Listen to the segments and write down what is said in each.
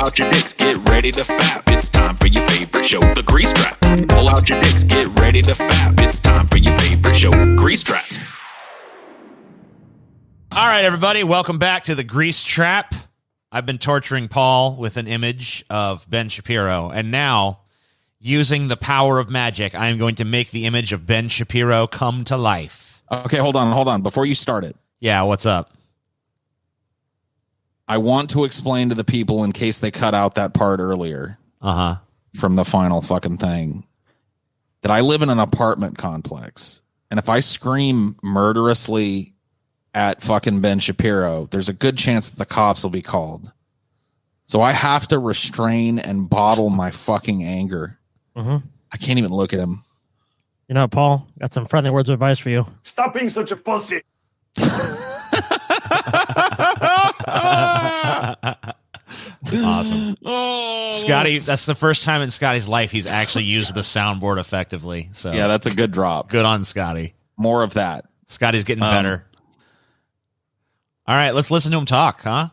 out your dicks, get ready to fap. It's time for your favorite show, The Grease Trap. Pull out your dicks, get ready to fap. It's time for your favorite show, Grease Trap. All right, everybody, welcome back to The Grease Trap. I've been torturing Paul with an image of Ben Shapiro, and now, using the power of magic, I am going to make the image of Ben Shapiro come to life. Okay, hold on. Before you start it. Yeah, what's up? I want to explain to the people in case they cut out that part earlier from the final fucking thing that I live in an apartment complex. And if I scream murderously at fucking Ben Shapiro, there's a good chance that the cops will be called. So I have to restrain and bottle my fucking anger. I can't even look at him. You know, Paul, got some friendly words of advice for you. Stop being such a pussy. Awesome. Scotty, that's the first time in Scotty's life he's actually used the soundboard effectively. So yeah, that's a good drop. Good on Scotty. More of that. Scotty's getting better. All right, let's listen to him talk, huh?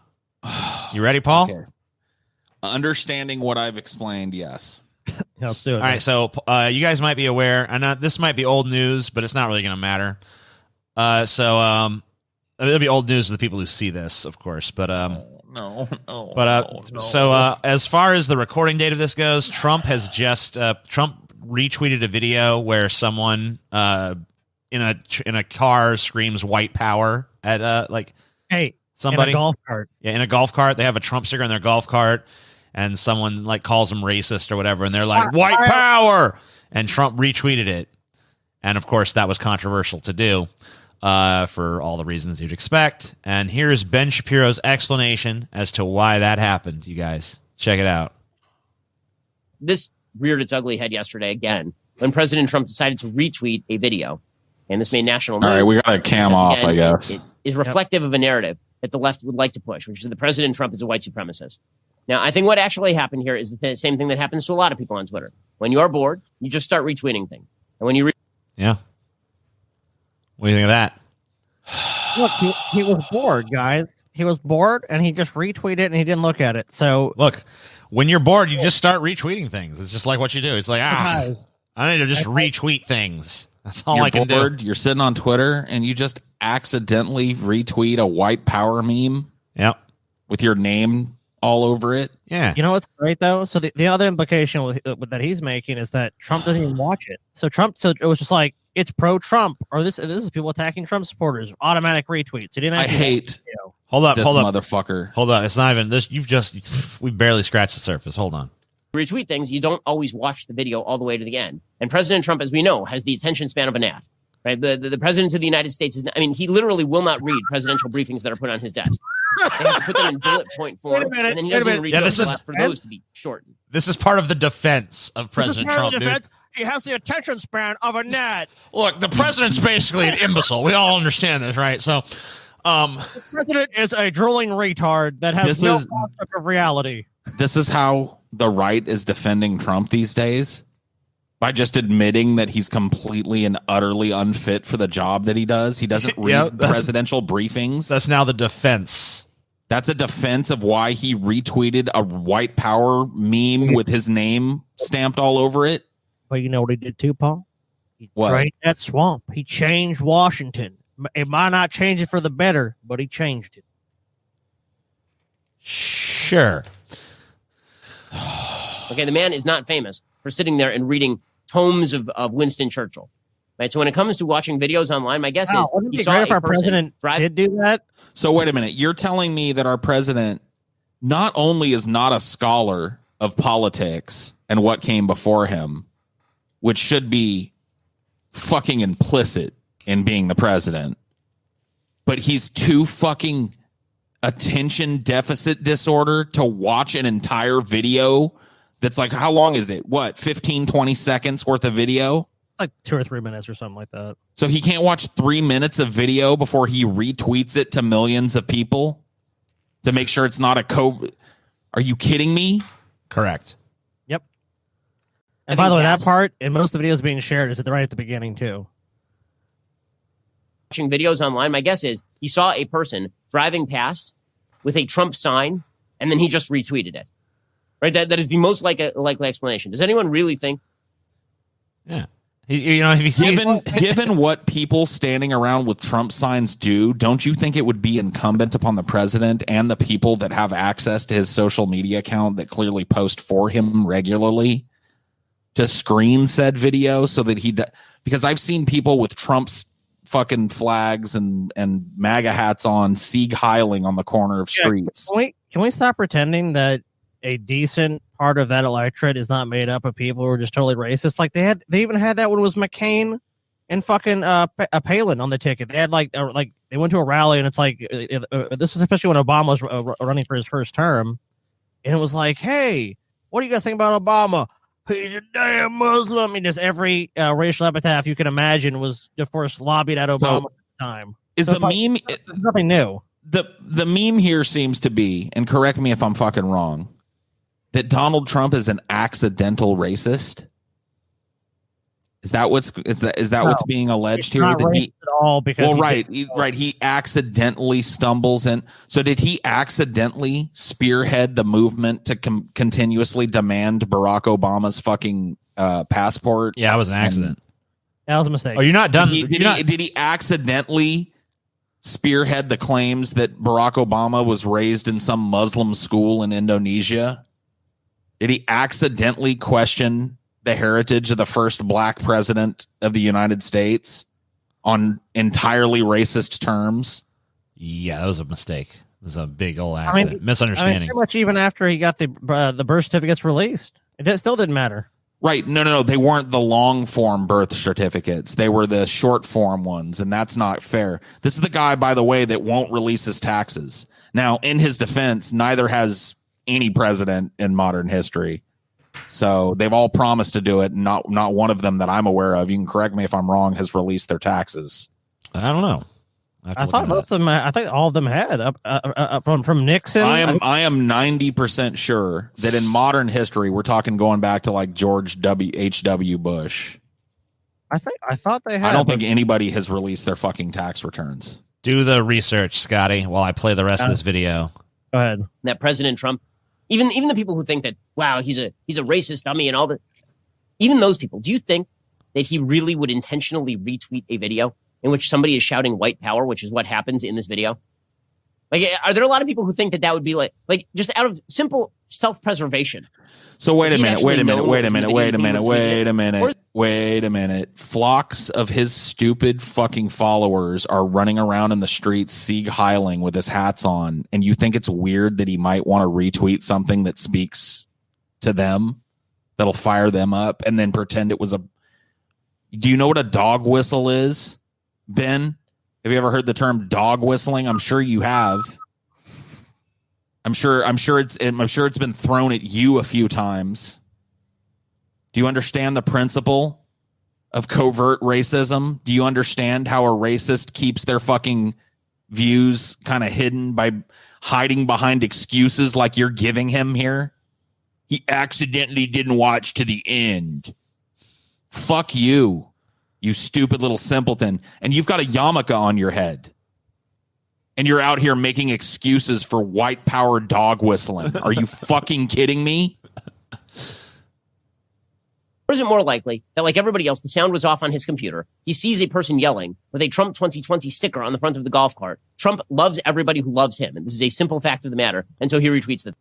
You ready, Paul? Okay. Understanding what I've explained, yes. Yeah, let's do it. All right, so you guys might be aware, and this might be old news, but it's not really going to matter. It'll be old news to the people who see this, of course. But So as far as the recording date of this goes, Trump has just Trump retweeted a video where someone in a car screams "white power" at somebody in a golf cart. Yeah, in a golf cart. They have a Trump sticker in their golf cart, and someone calls them racist or whatever, and they're like "white power," and Trump retweeted it, and of course that was controversial to do. For all the reasons you'd expect. And here's Ben Shapiro's explanation as to why that happened, you guys. Check it out. This reared its ugly head yesterday again when President Trump decided to retweet a video. And this made national news. All right, we got to cam off, I guess. It is reflective of a narrative that the left would like to push, which is that President Trump is a white supremacist. Now, I think what actually happened here is the same thing that happens to a lot of people on Twitter. When you are bored, you just start retweeting things. And when you Yeah. What do you think of that? Look, he was bored, guys. He was bored, and he just retweeted it, and he didn't look at it. So look, when you're bored, you just start retweeting things. It's just like what you do. It's like, I need to just retweet things. That's all I can do. You're sitting on Twitter, and you just accidentally retweet a white power meme. Yep. With your name all over it. Yeah. You know what's great, though? So the other implication that he's making is that Trump doesn't even watch it. So it was just like, it's pro-Trump, or this is people attacking Trump supporters. Automatic retweets. He didn't. I hate. Hold up, motherfucker. Hold on. It's not even this. We barely scratched the surface. Hold on. retweet things, you don't always watch the video all the way to the end. And President Trump, as we know, has the attention span of a gnat. Right? The president of the United States he literally will not read presidential briefings that are put on his desk. They have to put them in bullet point form, and then he doesn't even read those for those to be shortened. This is part of the defense of President Trump, dude. He has the attention span of a gnat. Look, the president's basically an imbecile. We all understand this, right? So, the president is a drooling retard that has no concept of reality. This is how the right is defending Trump these days. By just admitting that he's completely and utterly unfit for the job that he does. He doesn't read presidential briefings. That's now the defense. That's a defense of why he retweeted a white power meme with his name stamped all over it. Well, you know what he did too, Paul? He What? drained that swamp. He changed Washington. It might not change it for the better, but he changed it. Sure. Okay, the man is not famous for sitting there and reading tomes of Winston Churchill. Right? So when it comes to watching videos online, my guess is wouldn't it he be saw great if a our person president did do that? So wait a minute. You're telling me that our president not only is not a scholar of politics and what came before him, which should be fucking implicit in being the president, but he's too fucking attention deficit disorder to watch an entire video that's like, how long is it? What, 15, 20 seconds worth of video? Like 2 or 3 minutes or something like that. So he can't watch 3 minutes of video before he retweets it to millions of people to make sure it's not a COVID. Are you kidding me? Correct. Yep. And by the way, that part in most of the videos being shared is right at the beginning too. Watching videos online, my guess is he saw a person driving past with a Trump sign, and then he just retweeted it. right? That is the most likely explanation. Does anyone really think? Yeah. If you see, Given what people standing around with Trump signs do, don't you think it would be incumbent upon the president and the people that have access to his social media account that clearly post for him regularly to screen said video so that because I've seen people with Trump's fucking flags and MAGA hats on, Sieg Heiling on the corner of streets. Can we stop pretending that a decent part of that electorate is not made up of people who are just totally racist? Like they even had that when it was McCain and fucking Palin on the ticket. They had they went to a rally and it's like this is especially when Obama was running for his first term, and it was like, hey, what do you guys think about Obama? He's a damn Muslim. I mean, just every racial epitaph you can imagine was, of course, lobbied at Obama at the time. Meme nothing new? The meme here seems to be, and correct me if I'm fucking wrong, that Donald Trump is an accidental racist. Is that what's being alleged here? Not racist at all because he accidentally stumbles in. So did he accidentally spearhead the movement to continuously demand Barack Obama's fucking passport? Yeah, it was an accident. That was a mistake. Oh, you're not done. Did he accidentally spearhead the claims that Barack Obama was raised in some Muslim school in Indonesia? Did he accidentally question the heritage of the first black president of the United States on entirely racist terms? Yeah, that was a mistake. It was a big old accident. Misunderstanding. Pretty much even after he got the birth certificates released, it still didn't matter. Right. No. They weren't the long form birth certificates. They were the short form ones, and that's not fair. This is the guy, by the way, that won't release his taxes. Now, in his defense, neither has any president in modern history. So they've all promised to do it. Not one of them that I'm aware of, you can correct me if I'm wrong, has released their taxes. I don't know. I thought most of them. I think all of them had from Nixon. I am 90% sure that in modern history, we're talking going back to like George H.W. Bush. I thought they had. I don't think anybody has released their fucking tax returns. Do the research, Scotty, while I play the rest of this video. Go ahead. That President Trump, even the people who think that, wow, he's a racist dummy and all that, even those people, do you think that he really would intentionally retweet a video in which somebody is shouting white power, which is what happens in this video? Like, are there a lot of people who think that would be like just out of simple self-preservation? So wait a minute. Flocks of his stupid fucking followers are running around in the streets, Sieg Heiling with his hats on, and you think it's weird that he might want to retweet something that speaks to them, that'll fire them up, and then pretend it was a... Do you know what a dog whistle is, Ben? Have you ever heard the term dog whistling? I'm sure you have. I'm sure it's been thrown at you a few times. Do you understand the principle of covert racism? Do you understand how a racist keeps their fucking views kind of hidden by hiding behind excuses like you're giving him here? He accidentally didn't watch to the end. Fuck you, you stupid little simpleton. And you've got a yarmulke on your head. And you're out here making excuses for white power dog whistling. Are you fucking kidding me? Or is it more likely that, like everybody else, the sound was off on his computer? He sees a person yelling with a Trump 2020 sticker on the front of the golf cart. Trump loves everybody who loves him. And this is a simple fact of the matter. And so he retweets the...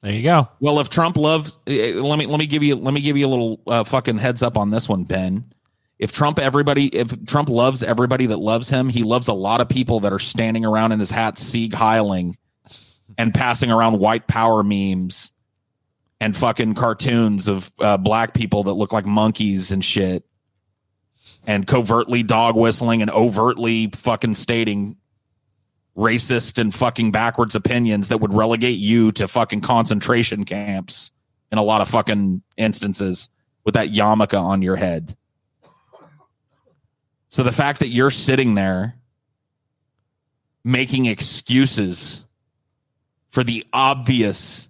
There you go. Well, if Trump loves... Let me give you a little fucking heads up on this one, Ben. If Trump loves everybody that loves him, he loves a lot of people that are standing around in his hat, Sieg Heiling, and passing around white power memes and fucking cartoons of black people that look like monkeys and shit, and covertly dog whistling and overtly fucking stating racist and fucking backwards opinions that would relegate you to fucking concentration camps in a lot of fucking instances with that yarmulke on your head. So the fact that you're sitting there making excuses for the obvious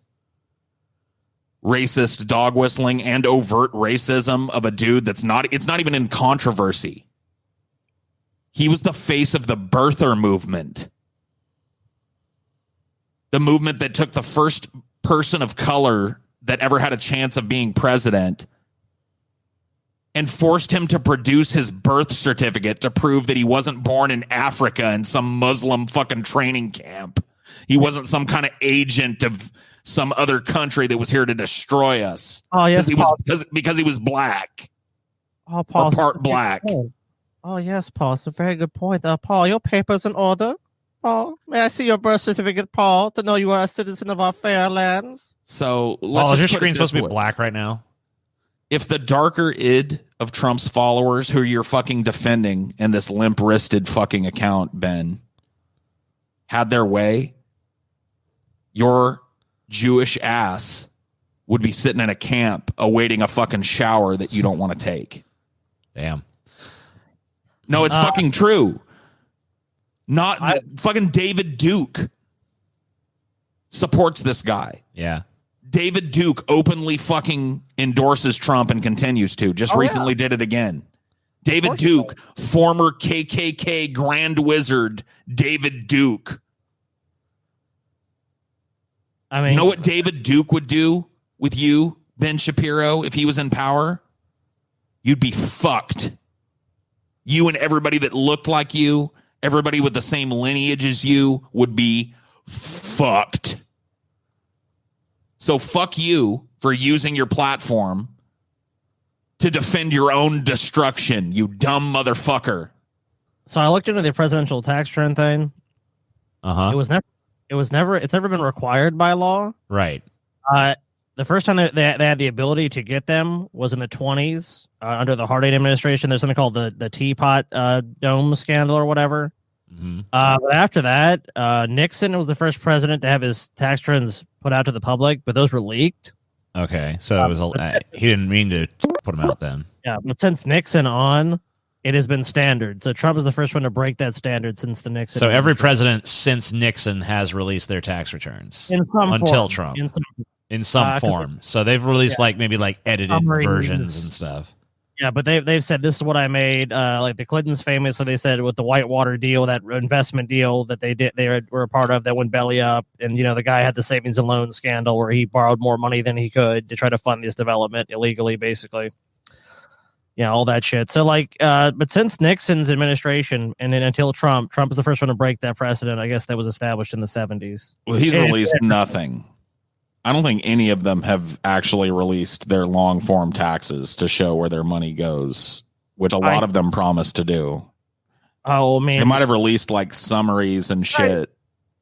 racist dog whistling and overt racism of a dude it's not even in controversy. He was the face of the birther movement. The movement that took the first person of color that ever had a chance of being president and forced him to produce his birth certificate to prove that he wasn't born in Africa in some Muslim fucking training camp. He wasn't some kind of agent of some other country that was here to destroy us. Oh yes, because he was black. Oh, Paul, or part black. Oh yes, Paul. It's a very good point. Paul, your paper's in order. Paul, may I see your birth certificate, Paul, to know you are a citizen of our fair lands? So let's is your screen supposed to be black right now? If the darker id of Trump's followers who you're fucking defending in this limp-wristed fucking account, Ben, had their way, your Jewish ass would be sitting in a camp awaiting a fucking shower that you don't want to take. Damn. No, it's fucking true. Fucking David Duke supports this guy. Yeah. David Duke openly fucking endorses Trump and continues to. Just recently did it again. David Duke, former KKK Grand Wizard David Duke. I mean, you know what David Duke would do with you, Ben Shapiro, if he was in power? You'd be fucked. You and everybody that looked like you, everybody with the same lineage as you would be fucked. So fuck you for using your platform to defend your own destruction, you dumb motherfucker. So I looked into the presidential tax return thing. Uh-huh. It's never been required by law. Right. The first time they had the ability to get them was in the 1920s under the Harding administration. There's something called the Teapot Dome scandal or whatever. Mm-hmm. But after that, Nixon was the first president to have his tax returns put out to the public, but those were leaked. Okay, so it was he didn't mean to put them out then. Yeah, but since Nixon on, it has been standard. So Trump is the first one to break that standard since the Nixon. So every president since Nixon has released their tax returns until Trump in some form. So they've released maybe edited versions and stuff. Yeah, but they've said this is what I made. Like the Clintons famously, they said with the Whitewater deal, that investment deal that they were a part of that went belly up, and the guy had the savings and loan scandal where he borrowed more money than he could to try to fund this development illegally, basically. All that shit. So but since Nixon's administration and then until Trump is the first one to break that precedent. I guess that was established in the 70s. Well, he's released nothing. I don't think any of them have actually released their long form taxes to show where their money goes, which a lot of them promised to do. Oh man, they might have released summaries and shit. Have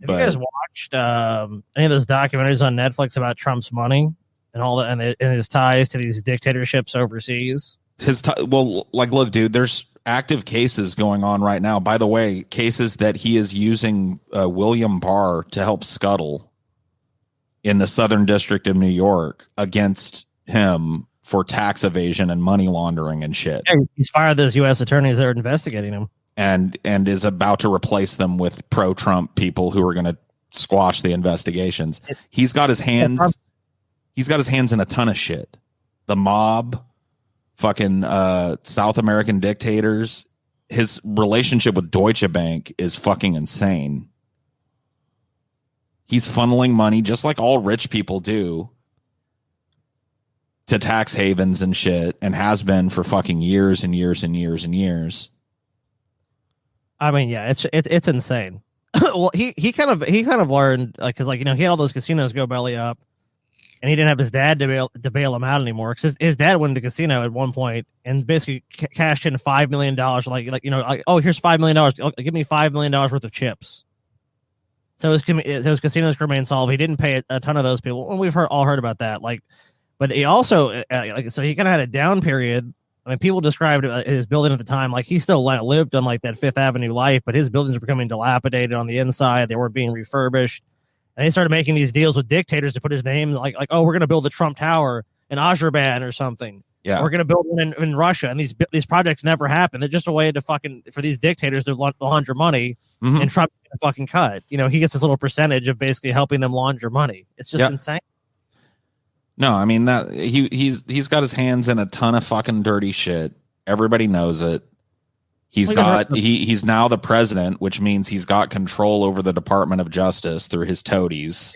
you guys watched any of those documentaries on Netflix about Trump's money and all that, and his ties to these dictatorships overseas? Look, dude, there's active cases going on right now. By the way, cases that he is using William Barr to help scuttle in the Southern District of New York against him for tax evasion and money laundering and shit. Yeah, he's fired those U.S. attorneys that are investigating him, and is about to replace them with pro-Trump people who are going to squash the investigations. He's got his hands. He's got his hands in a ton of shit. The mob, fucking South American dictators. His relationship with Deutsche Bank is fucking insane. He's funneling money, just like all rich people do, to tax havens and shit, and has been for fucking years and years and years and years. I mean, yeah, it's insane. Well, he kind of learned, because he had all those casinos go belly up, and he didn't have his dad to bail him out anymore. Because his dad went to the casino at one point and basically cashed in $5 million. Here's $5 million. Give me $5 million worth of chips. So his casinos remain solvent. He didn't pay a ton of those people. And we've all heard about that. But he also so he kind of had a down period. I mean, people described his building at the time he still lived on that Fifth Avenue life, but his buildings were becoming dilapidated on the inside. They weren't being refurbished, and they started making these deals with dictators to put his name we're going to build the Trump Tower in Azerbaijan or something. Yeah, we're going to build one in Russia, and these projects never happen. They're just a way to for these dictators to launder money, and Trump gets a fucking cut. He gets this little percentage of basically helping them launder money. It's just insane. No, I mean that he's got his hands in a ton of fucking dirty shit. Everybody knows it. He's now the president, which means he's got control over the Department of Justice through his toadies.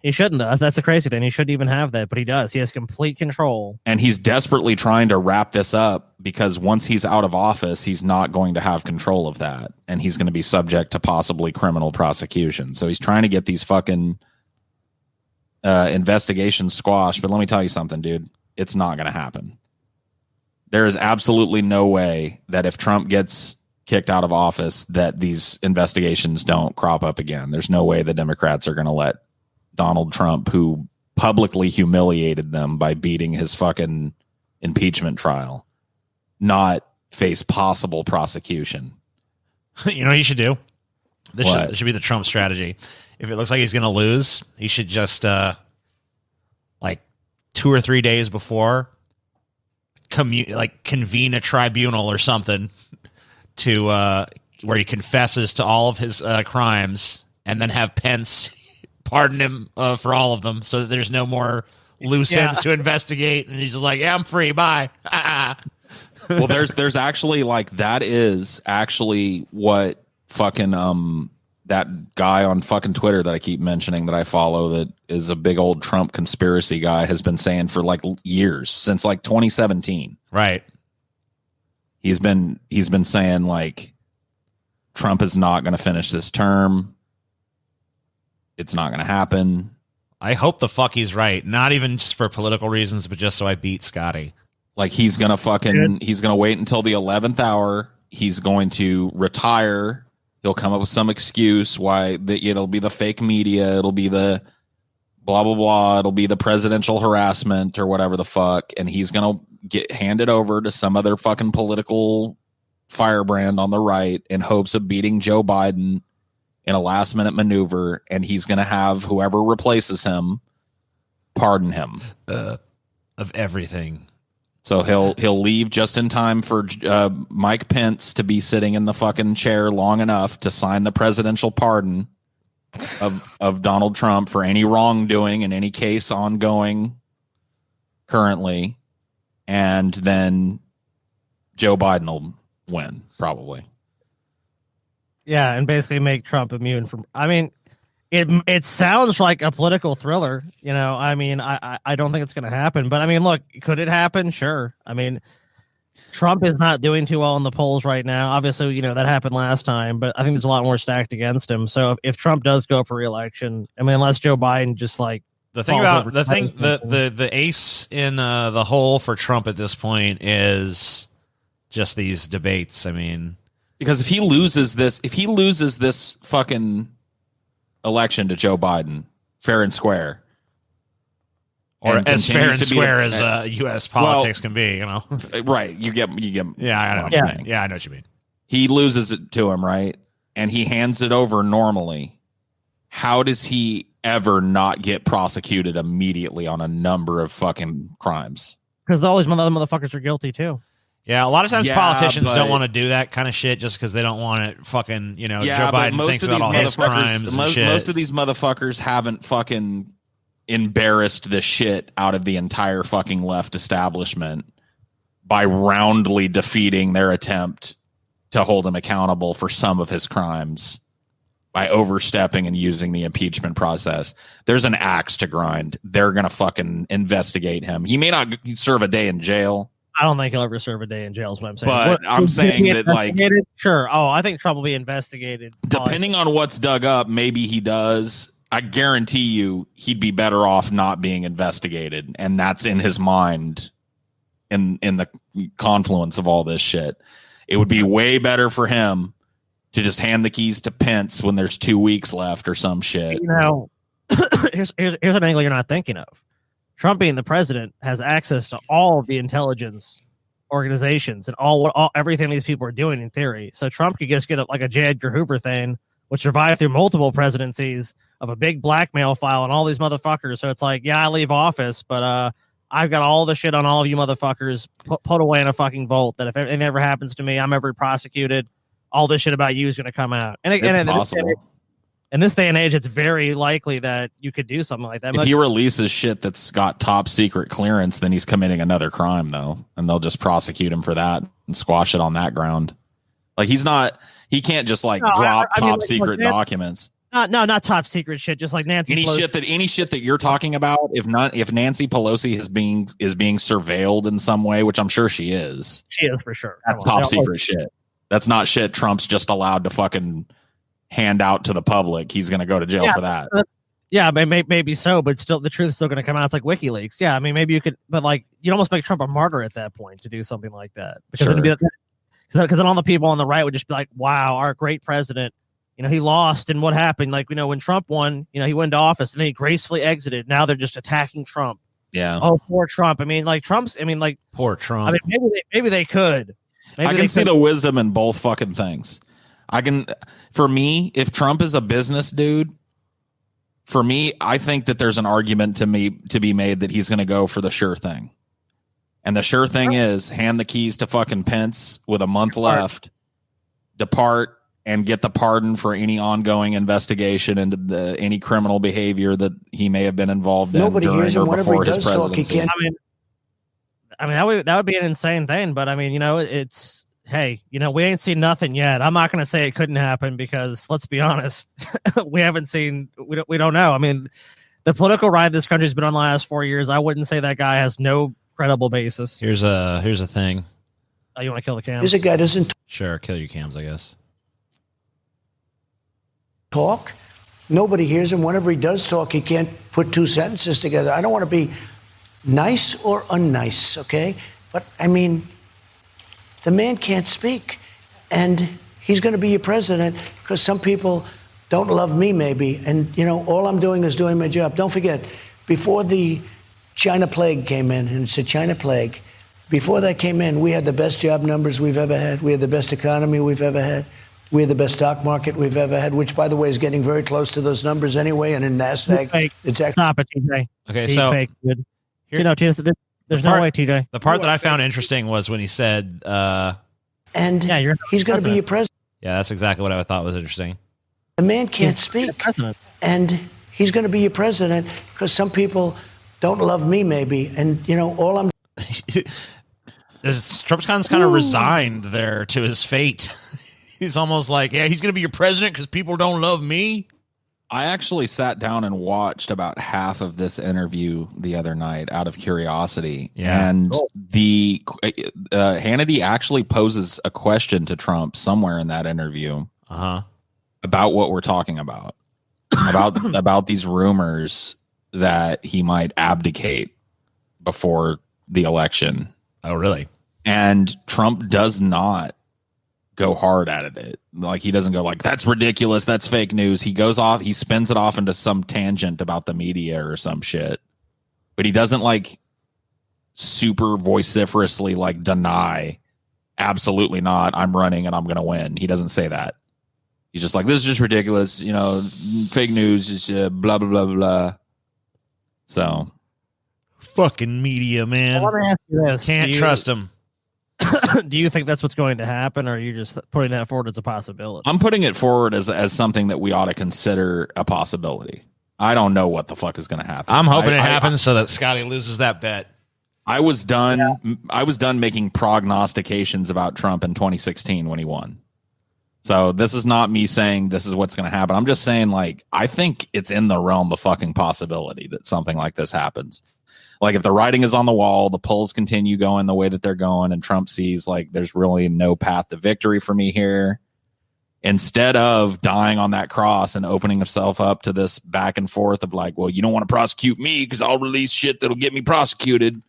He shouldn't though. That's the crazy thing. He shouldn't even have that, but he does. He has complete control. And he's desperately trying to wrap this up because once he's out of office, he's not going to have control of that. And he's going to be subject to possibly criminal prosecution. So he's trying to get these fucking investigations squashed. But let me tell you something, dude. It's not going to happen. There is absolutely no way that if Trump gets kicked out of office, that these investigations don't crop up again. There's no way the Democrats are going to let Donald Trump, who publicly humiliated them by beating his fucking impeachment trial, not face possible prosecution. You know what he should do? This should be the Trump strategy. If it looks like he's going to lose, he should just like 2 or 3 days before convene a tribunal or something to where he confesses to all of his crimes, and then have Pence pardon him for all of them, so that there's no more loose ends to investigate, and he's just like, yeah, I'm free, bye. Well, there's actually, like, that is actually what fucking that guy on fucking Twitter that I keep mentioning that I follow, that is a big old Trump conspiracy guy, has been saying for like years, since like 2017. Right. He's been saying, like, Trump is not going to finish this term. It's not going to happen. I hope the fuck he's right. Not even just for political reasons, but just so I beat Scotty. Like, he's going to wait until the 11th hour. He's going to retire. He'll come up with some excuse why it'll be the fake media. It'll be the blah, blah, blah. It'll be the presidential harassment or whatever the fuck. And he's going to get handed over to some other fucking political firebrand on the right in hopes of beating Joe Biden in a last minute maneuver. And he's going to have whoever replaces him pardon him of everything. So he'll leave just in time for Mike Pence to be sitting in the fucking chair long enough to sign the presidential pardon of Donald Trump for any wrongdoing in any case ongoing currently. And then Joe Biden will win, probably. Yeah, and basically make Trump immune from... I mean, it sounds like a political thriller, you know. I mean, I don't think it's going to happen, but I mean, look, could it happen? Sure. I mean, Trump is not doing too well in the polls right now. Obviously, you know, that happened last time, but I think there's a lot more stacked against him. So if Trump does go for re-election, I mean, unless Joe Biden just like the ace in the hole for Trump at this point is just these debates. I mean, because if he loses this fucking election to Joe Biden, fair and square, or as fair and square as U.S. politics can be, you know, right? You get. Yeah, I know what you mean. Yeah, I know what you mean. He loses it to him, right? And he hands it over normally. How does he ever not get prosecuted immediately on a number of fucking crimes? Because all these other motherfuckers are guilty too. Yeah, a lot of times politicians don't want to do that kind of shit just because they don't want it fucking, you know, Joe Biden thinks about all his crimes and shit. Most of these motherfuckers haven't fucking embarrassed the shit out of the entire fucking left establishment by roundly defeating their attempt to hold him accountable for some of his crimes by overstepping and using the impeachment process. There's an axe to grind. They're going to fucking investigate him. He may not serve a day in jail. I don't think he'll ever serve a day in jail is what I'm saying. But I'm saying that, like... Sure. Oh, I think Trump will be investigated. Depending on what's dug up, maybe he does. I guarantee you he'd be better off not being investigated. And that's in his mind in the confluence of all this shit. It would be way better for him to just hand the keys to Pence when there's 2 weeks left or some shit. You know, here's an angle you're not thinking of. Trump being the president has access to all of the intelligence organizations and everything these people are doing in theory. So Trump could just get like a J. Edgar Hoover thing, which survived through multiple presidencies of a big blackmail file and all these motherfuckers. So it's like, yeah, I leave office, but I've got all the shit on all of you motherfuckers put away in a fucking vault that if anything ever happens to me, I'm ever prosecuted. All this shit about you is going to come out. And it's possible. In this day and age, it's very likely that you could do something like that. If he releases shit that's got top secret clearance, then he's committing another crime, though, and they'll just prosecute him for that and squash it on that ground. Like he can't just like No, drop I mean, top like, secret documents. No, not top secret shit. Just like Nancy Pelosi. Any shit that you're talking about, if Nancy Pelosi is being surveilled in some way, which I'm sure she is. She is for sure. That's top secret shit. That's not shit Trump's just allowed to fucking hand out to the public. He's going to go to jail for that. Yeah, maybe so, but still, the truth is still going to come out. It's like WikiLeaks. Yeah, I mean, maybe you could, but like, you'd almost make Trump a martyr at that point to do something like that. Because then all the people on the right would just be like, wow, our great president, he lost, and what happened? Like, when Trump won, he went into office and then he gracefully exited. Now they're just attacking Trump. Yeah. Oh, poor Trump. Poor Trump. I mean, maybe they could. I can see the wisdom in both fucking things. For me, if Trump is a business dude, for me, I think that there's an argument to be made that he's going to go for the sure thing. And the sure thing is hand the keys to fucking Pence with a month left, depart, and get the pardon for any ongoing investigation into any criminal behavior that he may have been involved in during or before his presidency. I mean, that would be an insane thing, but I mean, it's, hey, we ain't seen nothing yet. I'm not going to say it couldn't happen because let's be honest, we don't know. I mean, the political ride this country's been on the last 4 years. I wouldn't say that guy has no credible basis. Here's a thing. Oh, you want to kill the cams? Here's a guy doesn't Sure, kill your cams, I guess. talk. Nobody hears him. Whenever he does talk, he can't put two sentences together. I don't want to be nice or unnice, okay? But I mean, the man can't speak, and he's going to be your president because some people don't love me, maybe. And, all I'm doing is doing my job. Don't forget, before the China plague came in, and it's a China plague, before that came in, we had the best job numbers we've ever had. We had the best economy we've ever had. We had the best stock market we've ever had, which, by the way, is getting very close to those numbers anyway. And in NASDAQ, it's actually... Stop it, TJ. Okay, so... Fake, dude. There's no way, TJ. The part that I found interesting was when he said... he's going to be your president. Yeah, that's exactly what I thought was interesting. The man can't speak, and he's going to be your president because some people don't love me, maybe. And, all I'm... Trump's kind of resigned there to his fate. He's almost like, yeah, he's going to be your president because people don't love me. I actually sat down and watched about half of this interview the other night out of curiosity. Yeah. And the Hannity actually poses a question to Trump somewhere in that interview about what we're talking about these rumors that he might abdicate before the election. Oh, really? And Trump does not go hard at it. Like, he doesn't go like, that's ridiculous, that's fake news. He goes off, he spins it off into some tangent about the media or some shit. But he doesn't like super vociferously like deny, absolutely not, I'm running and I'm going to win. He doesn't say that. He's just like, this is just ridiculous. Fake news is blah, blah, blah, blah. So. Fucking media, man. Well, let me ask you this. Can't trust him. Do you think that's what's going to happen, or are you just putting that forward as a possibility? I'm putting it forward as something that we ought to consider a possibility. I don't know what the fuck is going to happen. I'm hoping it happens so that Scotty loses that bet. I was done. Yeah. I was done making prognostications about Trump in 2016 when he won. So this is not me saying this is what's going to happen. I'm just saying, like, I think it's in the realm of fucking possibility that something like this happens. Like, if the writing is on the wall, the polls continue going the way that they're going, and Trump sees, like, there's really no path to victory for me here. Instead of dying on that cross and opening himself up to this back and forth of like, well, you don't want to prosecute me because I'll release shit that'll get me prosecuted.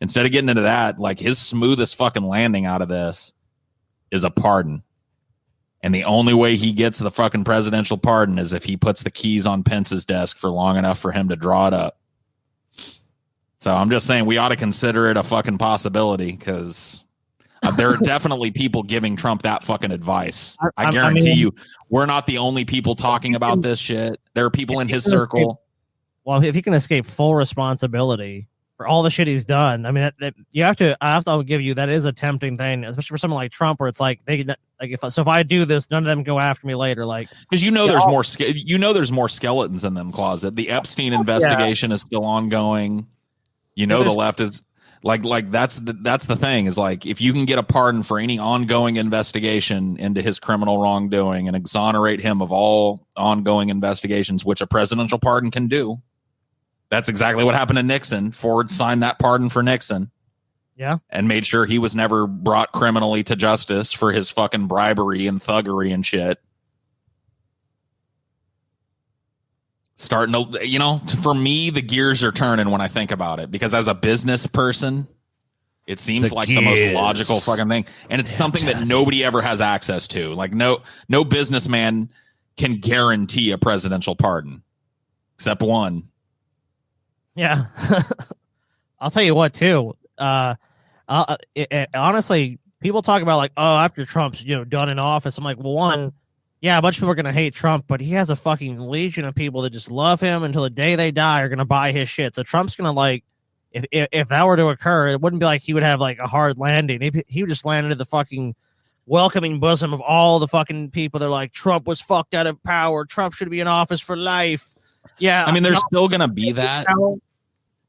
Instead of getting into that, like, his smoothest fucking landing out of this is a pardon. And the only way he gets the fucking presidential pardon is if he puts the keys on Pence's desk for long enough for him to draw it up. So I'm just saying we ought to consider it a fucking possibility, because there are definitely people giving Trump that fucking advice. I guarantee you, we're not the only people talking about this shit. There are people in his circle. Well, if he can escape full responsibility for all the shit he's done, I mean, I have to give you, that is a tempting thing, especially for someone like Trump, where it's like if I do this, none of them go after me later, like, because there's more skeletons in them closet. The Epstein investigation is still ongoing. The Like that's the thing is like if you can get a pardon for any ongoing investigation into his criminal wrongdoing and exonerate him of all ongoing investigations, which a presidential pardon can do. That's exactly what happened to Nixon. Ford signed that pardon for Nixon. Yeah. And made sure he was never brought criminally to justice for his fucking bribery and thuggery and shit. Starting to, you know, for me, the gears are turning when I think about it, because as a business person, it seems like the most logical fucking thing. And it's something that nobody ever has access to. Like no businessman can guarantee a presidential pardon except one. Yeah. I'll tell you what, too. Honestly, people talk about like, oh, after Trump's, done in office. I'm like, well, one, yeah, a bunch of people are going to hate Trump, but he has a fucking legion of people that just love him until the day they die are going to buy his shit. So Trump's going to like, if that were to occur, it wouldn't be like he would have like a hard landing. He would just land into the fucking welcoming bosom of all the fucking people. They're like, Trump was fucked out of power. Trump should be in office for life. Yeah. I mean, there's still going to be that.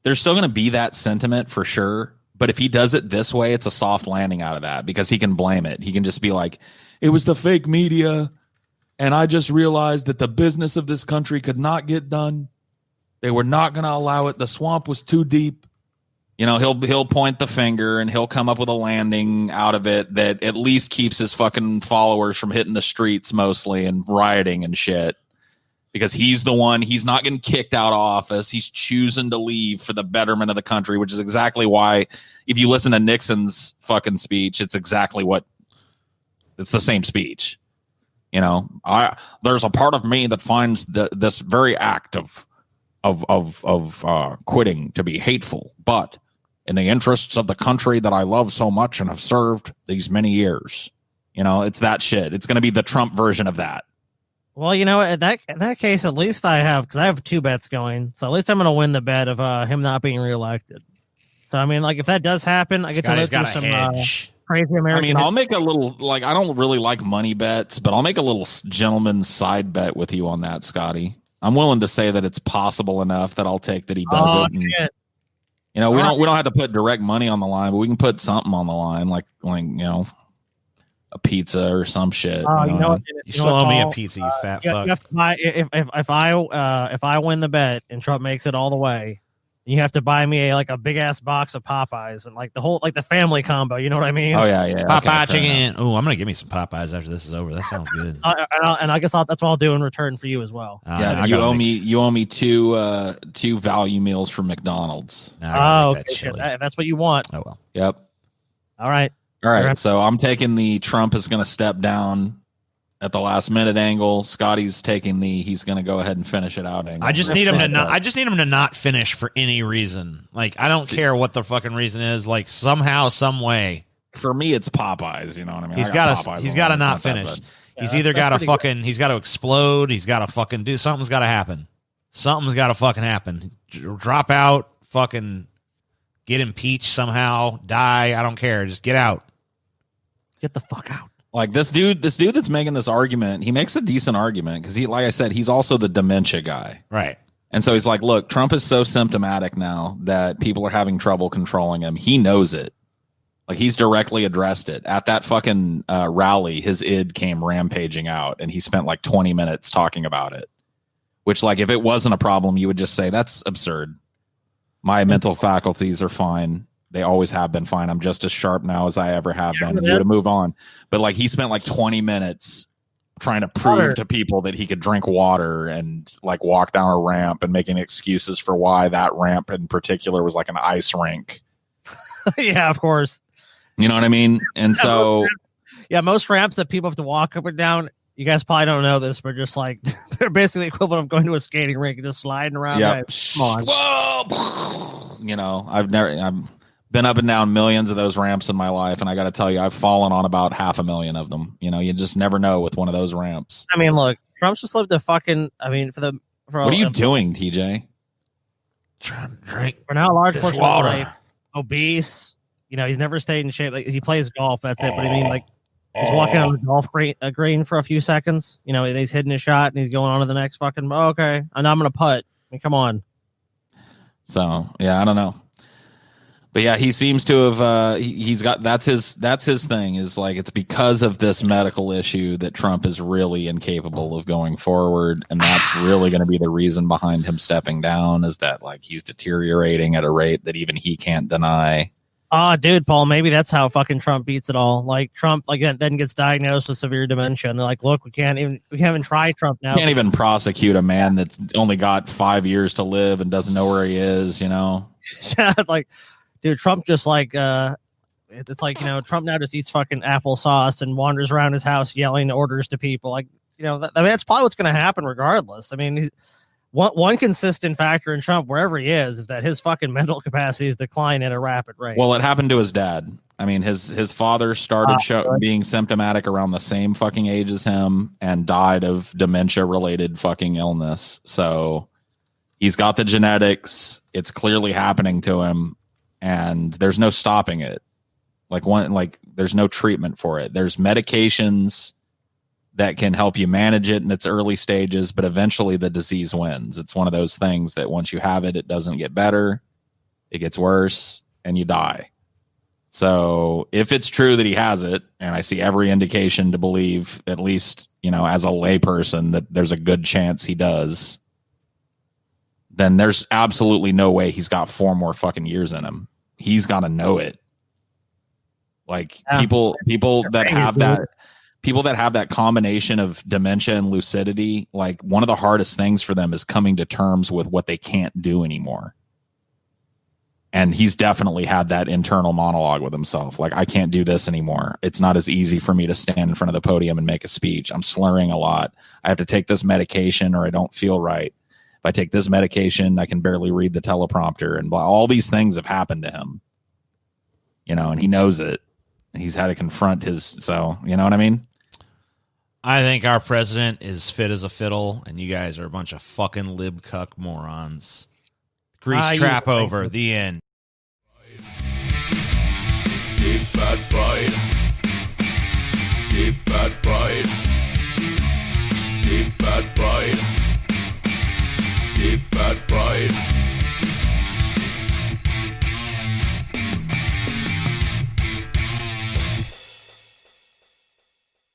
There's still going to be that sentiment for sure. But if he does it this way, it's a soft landing out of that because he can blame it. He can just be like, it was the fake media. And I just realized that the business of this country could not get done. They were not going to allow it. The swamp was too deep. He'll point the finger and he'll come up with a landing out of it that at least keeps his fucking followers from hitting the streets mostly and rioting and shit. Because he's the one, he's not getting kicked out of office. He's choosing to leave for the betterment of the country, which is exactly why, if you listen to Nixon's fucking speech, it's exactly what, it's the same speech. There's a part of me that finds this very act of quitting to be hateful, but in the interests of the country that I love so much and have served these many years, it's that shit. It's going to be the Trump version of that. Well, in that case, at least I have 2 bets going. So at least I'm going to win the bet of him not being reelected. So, I mean, like, if that does happen, I get to live through some crazy American. I mean, I'll make a little, like, I don't really like money bets, but I'll make a little gentleman's side bet with you on that, Scotty. I'm willing to say that it's possible enough that I'll take that he does it. And, shit. we don't have to put direct money on the line, but we can put something on the line, like a pizza or some shit. You still owe me a pizza, you fat fuck. You have to buy, if I win the bet and Trump makes it all the way, you have to buy me a big ass box of Popeyes and like the whole the family combo. You know what I mean? Oh yeah. Popeye chicken. Oh, I'm gonna give me some Popeyes after this is over. That sounds good. And I guess that's what I'll do in return for you as well. You owe me two value meals from McDonald's. Okay. That's what you want. Oh well. Yep. All right. So I'm taking the Trump is going to step down at the last minute angle. Scotty's taking he's going to go ahead and finish it out angle. I just need him to not finish for any reason. Like, I don't care what the fucking reason is. Like, somehow, some way. For me, it's Popeyes. You know what I mean? He's got to not finish. He's either got to he's got to explode. He's got to fucking do something's got to happen. Something's got to fucking happen. Drop out. Fucking get impeached somehow. Die. I don't care. Just get out. Get the fuck out. Like this dude that's making this argument, he makes a decent argument because like I said, he's also the dementia guy. Right. And so he's like, look, Trump is so symptomatic now that people are having trouble controlling him. He knows it. Like he's directly addressed it. At that fucking rally, his id came rampaging out and he spent like 20 minutes talking about it. Which, like, if it wasn't a problem, you would just say, that's absurd. My mental faculties are fine. They always have been fine. I'm just as sharp now as I ever have been. You would move on. But like he spent like 20 minutes trying to prove to people that he could drink water and like walk down a ramp and making excuses for why that ramp in particular was like an ice rink. Yeah, of course. You know what I mean? And so most ramps that people have to walk up and down, you guys probably don't know this, but just like they're basically equivalent of going to a skating rink and just sliding around. Yep. Come on. Whoa. I've been up and down millions of those ramps in my life, and I got to tell you, I've fallen on about 500,000 of them. You just never know with one of those ramps. I mean, look, Trump's just lived a fucking. I mean, what are you doing, TJ? Trying to drink. For now, a large this portion water. of his life, obese. He's never stayed in shape. Like he plays golf, that's it. But I mean, like he's walking on the golf green for a few seconds. And he's hitting a shot, and he's going on to the next fucking. Okay, and I'm gonna putt. I mean, come on. So yeah, I don't know. But yeah, he seems to have he's got that's his thing is like it's because of this medical issue that Trump is really incapable of going forward, and that's really going to be the reason behind him stepping down is that like he's deteriorating at a rate that even he can't deny. Dude, Paul, maybe that's how fucking Trump beats it all. Like Trump, like then gets diagnosed with severe dementia, and they're like, "Look, we can't even try Trump now. Can't even prosecute a man that's only got 5 years to live and doesn't know where he is." You know, Yeah, like, dude, Trump just like it's like Trump now just eats fucking applesauce and wanders around his house yelling orders to people. Like, that's probably what's going to happen regardless. I mean, one consistent factor in Trump, wherever he is that his fucking mental capacities decline at a rapid rate. well, it happened to his dad. I mean, his father started being symptomatic around the same fucking age as him and died of dementia-related fucking illness. So he's got the genetics. It's clearly happening to him, and there's no stopping it. There's no treatment for it. There's medications that can help you manage it in its early stages, but eventually the disease wins. It's one of those things that once you have it, it doesn't get better. It gets worse and you die. So if it's true that he has it, and I see every indication to believe, at least, as a layperson, that there's a good chance he does, then there's absolutely no way he's got 4 more fucking years in him. He's got to know it. Like people that have that combination of dementia and lucidity, like one of the hardest things for them is coming to terms with what they can't do anymore. And he's definitely had that internal monologue with himself. Like, I can't do this anymore. It's not as easy for me to stand in front of the podium and make a speech. I'm slurring a lot. I have to take this medication or I don't feel right. If I take this medication, I can barely read the teleprompter, and all these things have happened to him, and he knows it. He's had to confront so you know what I mean? I think our president is fit as a fiddle, and you guys are a bunch of fucking lib cuck morons. Grease trap over. The end.